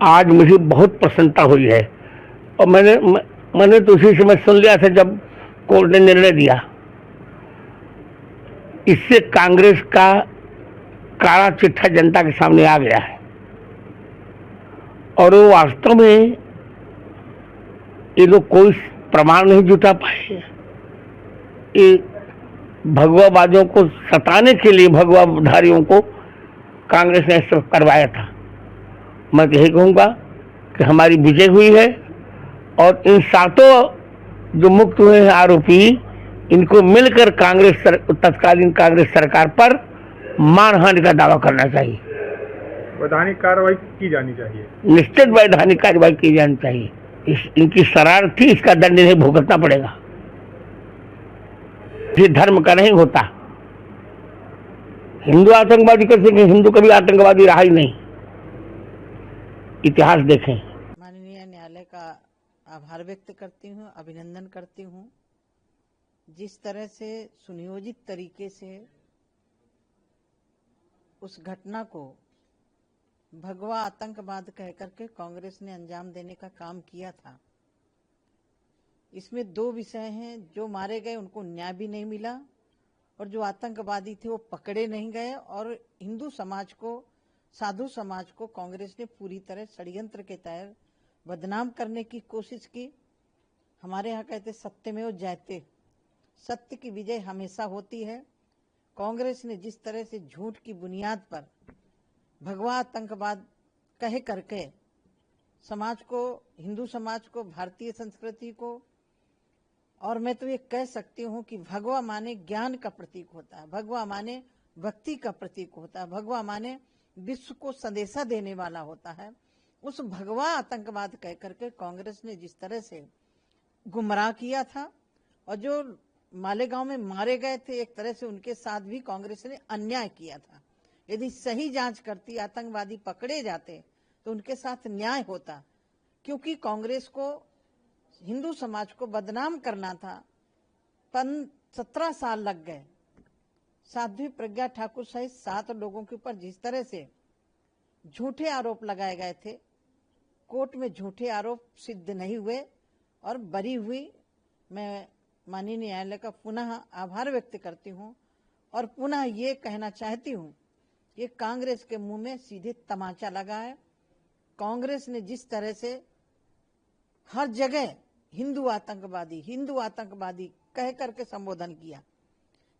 आज मुझे बहुत प्रसन्नता हुई है और मैंने तो उसी समय सुन लिया था जब कोर्ट ने निर्णय दिया। इससे कांग्रेस का काला चिट्ठा जनता के सामने आ गया है और वो वास्तव में ये लोग कोई प्रमाण नहीं जुटा पाए। ये भगवावादियों को सताने के लिए भगवाधारियों को कांग्रेस ने सब करवाया था। मैं तो यही कहूँगा कि हमारी विजय हुई है और इन सातों जो मुक्त हुए हैं आरोपी, इनको मिलकर तत्कालीन कांग्रेस सरकार पर मानहानि का दावा करना चाहिए। वैधानिक कार्रवाई की जानी चाहिए। निश्चित वैधानिक कार्रवाई की जानी चाहिए। इनकी शरारत थी, इसका दंड इन्हें भुगतना पड़ेगा। ये धर्म का नहीं होता। हिंदू आतंकवादी कर सके, हिंदू कभी आतंकवादी रहा ही नहीं। इतिहास देखें। माननीय न्यायालय का आभार व्यक्त करती हूँ, अभिनंदन करती हूँ। जिस तरह से सुनियोजित तरीके से उस घटना को भगवा आतंकवाद कहकर के कांग्रेस ने अंजाम देने का काम किया था। इसमें दो विषय हैं, जो मारे गए उनको न्याय भी नहीं मिला और जो आतंकवादी थे वो पकड़े नहीं गए और हिंदू समाज को, साधु समाज को कांग्रेस ने पूरी तरह षड्यंत्र के तहत बदनाम करने की कोशिश की। हमारे यहाँ कहते सत्यमेव जयते, सत्य की विजय हमेशा होती है। कांग्रेस ने जिस तरह से झूठ की बुनियाद पर भगवा आतंकवाद कह करके समाज को, हिंदू समाज को, भारतीय संस्कृति को, और मैं तो ये कह सकती हूँ कि भगवा माने ज्ञान का प्रतीक होता है, भगवा माने भक्ति का प्रतीक होता है, भगवा माने विश्व को संदेशा देने वाला होता है। उस भगवा आतंकवाद कह करके कांग्रेस ने जिस तरह से गुमराह किया था और जो मालेगांव में मारे गए थे, एक तरह से उनके साथ भी कांग्रेस ने अन्याय किया था। यदि सही जांच करती, आतंकवादी पकड़े जाते तो उनके साथ न्याय होता, क्योंकि कांग्रेस को, हिंदू समाज को बदनाम करना था। 17 साल लग गए। साध्वी प्रज्ञा ठाकुर सहित 7 लोगों के ऊपर जिस तरह से झूठे आरोप लगाए गए थे, कोर्ट में झूठे आरोप सिद्ध नहीं हुए और बरी हुई। मैं माननीय न्यायालय का पुनः आभार व्यक्त करती हूँ और पुनः ये कहना चाहती हूँ, ये कांग्रेस के मुंह में सीधे तमाचा लगा है। कांग्रेस ने जिस तरह से हर जगह हिंदू आतंकवादी कह करके संबोधन किया।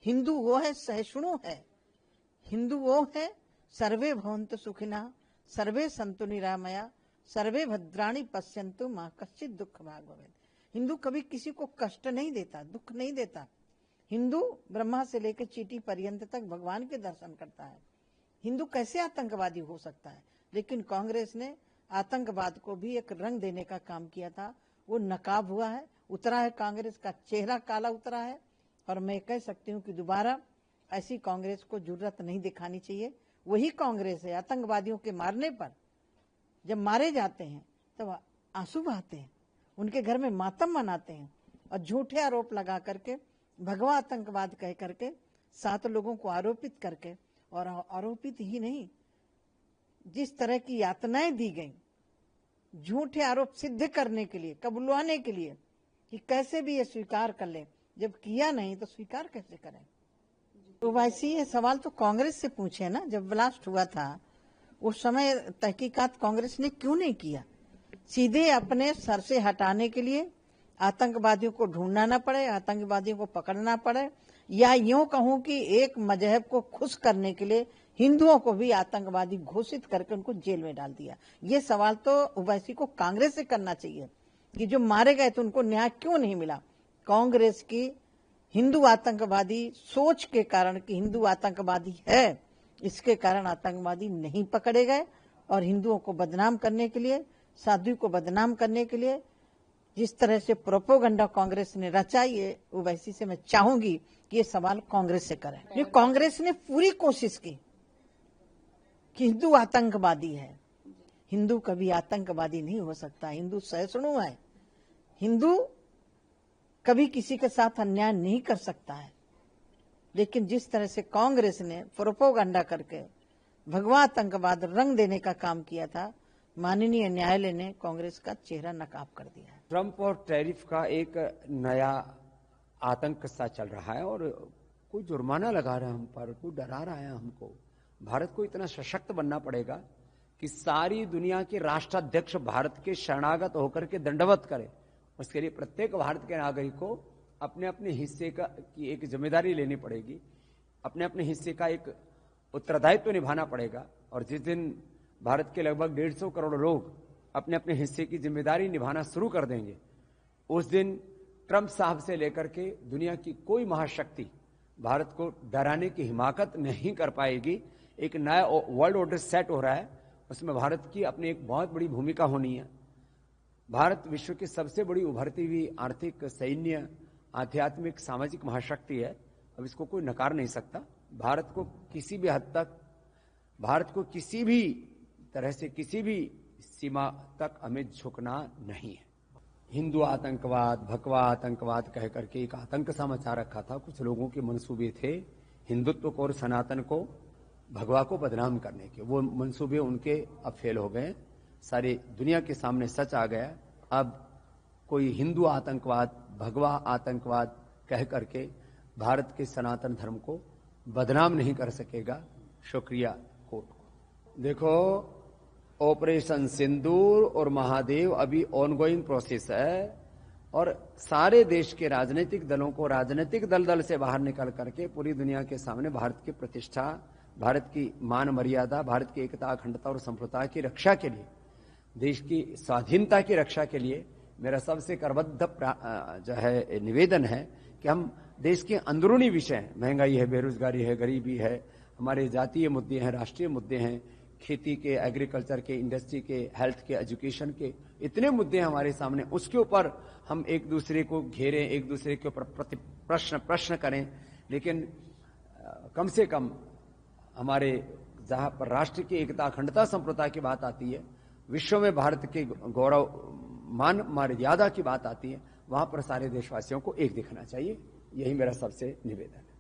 हिंदू वो है सहिष्णु है, हिंदू वो है सर्वे भवन्तु सुखिनः, सर्वे सन्तु निरामया, सर्वे भद्राणि पश्यन्तु मा कश्चित् दुःख भाग् भवेत्। हिंदू कभी किसी को कष्ट नहीं देता, दुख नहीं देता। हिंदू ब्रह्मा से लेकर चींटी पर्यंत तक भगवान के दर्शन करता है। हिंदू कैसे आतंकवादी हो सकता है? लेकिन कांग्रेस ने आतंकवाद को भी एक रंग देने का काम किया था। वो नकाब हुआ है, उतरा है, कांग्रेस का चेहरा काला उतरा है। और मैं कह सकती हूँ कि दोबारा ऐसी कांग्रेस को जुर्रत नहीं दिखानी चाहिए। वही कांग्रेस है आतंकवादियों के मारने पर, जब मारे जाते हैं तब आंसू बहाते हैं, उनके घर में मातम मनाते हैं और झूठे आरोप लगा करके, भगवा आतंकवाद कह करके 7 लोगों को आरोपित करके, और आरोपित ही नहीं, जिस तरह की यातनाएं दी गई झूठे आरोप सिद्ध करने के लिए, कबुलवाने के लिए कि कैसे भी ये स्वीकार कर ले, जब किया नहीं तो स्वीकार कैसे करें? तो वैसे ये सवाल तो कांग्रेस से पूछे ना। जब ब्लास्ट हुआ था उस समय तहकीकात कांग्रेस ने क्यों नहीं किया? सीधे अपने सर से हटाने के लिए आतंकवादियों को ढूंढना ना पड़े, आतंकवादियों को पकड़ना पड़े, या यूं कहूं कि एक मजहब को खुश करने के लिए हिंदुओं को भी आतंकवादी घोषित करके उनको जेल में डाल दिया। ये सवाल तो ओवैसी को कांग्रेस से करना चाहिए कि जो मारे गए थे उनको न्याय क्यों नहीं मिला। कांग्रेस की हिंदू आतंकवादी सोच के कारण कि हिंदू आतंकवादी है, इसके कारण आतंकवादी नहीं पकड़े गए और हिंदुओं को बदनाम करने के लिए, साधु को बदनाम करने के लिए जिस तरह से प्रोपोगंडा कांग्रेस ने रचा, ये ओवैसी से मैं चाहूंगी कि ये सवाल कांग्रेस से करें। ये कांग्रेस ने पूरी कोशिश की कि हिंदू आतंकवादी है। हिंदू कभी आतंकवादी नहीं हो सकता। हिंदू सहिष्णु है, हिंदू कभी किसी के साथ अन्याय नहीं कर सकता है। लेकिन जिस तरह से कांग्रेस ने प्रोपोगंडा करके भगवा आतंकवाद रंग देने का काम किया था, माननीय न्यायालय ने कांग्रेस का चेहरा नकाब कर दिया है। ट्रंप और टैरिफ का एक नया आतंक सा चल रहा है और कोई जुर्माना लगा रहा है हम पर, कोई डरा रहा है हमको। भारत को इतना सशक्त बनना पड़ेगा कि सारी दुनिया के राष्ट्राध्यक्ष भारत के शरणागत होकर के दंडवत करें। उसके लिए प्रत्येक भारत के नागरिक को अपने अपने हिस्से की एक जिम्मेदारी लेनी पड़ेगी, अपने अपने हिस्से का एक उत्तरदायित्व निभाना पड़ेगा। और जिस दिन भारत के लगभग 150 करोड़ लोग अपने अपने हिस्से की जिम्मेदारी निभाना शुरू कर देंगे, उस दिन ट्रंप साहब से लेकर के दुनिया की कोई महाशक्ति भारत को डराने की हिमाकत नहीं कर पाएगी। एक नया वर्ल्ड ऑर्डर सेट हो रहा है, उसमें भारत की अपनी एक बहुत बड़ी भूमिका होनी है। भारत विश्व की सबसे बड़ी उभरती हुई आर्थिक, सैन्य, आध्यात्मिक, सामाजिक महाशक्ति है। अब इसको कोई नकार नहीं सकता। भारत को किसी भी हद तक, भारत को किसी भी तरह से, किसी भी सीमा तक हमें झुकना नहीं है। हिंदू आतंकवाद, भगवा आतंकवाद कह करके एक आतंक सा मचा रखा था। कुछ लोगों के मंसूबे थे हिंदुत्व को और सनातन को, भगवा को बदनाम करने के। वो मंसूबे उनके अब फेल हो गए। सारी दुनिया के सामने सच आ गया। अब कोई हिंदू आतंकवाद, भगवा आतंकवाद कह करके भारत के सनातन धर्म को बदनाम नहीं कर सकेगा। शुक्रिया कोर्ट को। देखो, ऑपरेशन सिंदूर और महादेव अभी ऑनगोइंग प्रोसेस है और सारे देश के राजनीतिक दलों को राजनीतिक दलदल से बाहर निकल करके पूरी दुनिया के सामने भारत की प्रतिष्ठा, भारत की मान मर्यादा, भारत की एकता, अखंडता और संप्रभुता की रक्षा के लिए, देश की स्वाधीनता की रक्षा के लिए मेरा सबसे करबद्ध जो है निवेदन है कि हम देश के अंदरूनी विषय, महंगाई है, बेरोजगारी है, गरीबी है, हमारे जातीय मुद्दे हैं, राष्ट्रीय मुद्दे हैं, खेती के, एग्रीकल्चर के, इंडस्ट्री के, हेल्थ के, एजुकेशन के, इतने मुद्दे हैं हमारे सामने। उसके ऊपर हम एक दूसरे को घेरें, एक दूसरे के ऊपर प्रश्न करें, लेकिन कम से कम हमारे जहां पर राष्ट्र की एकता, अखंडता, संप्रभुता की बात आती है, विश्व में भारत के गौरव, मान मर्यादा की बात आती है, वहां पर सारे देशवासियों को एक दिखना चाहिए। यही मेरा सबसे निवेदन है।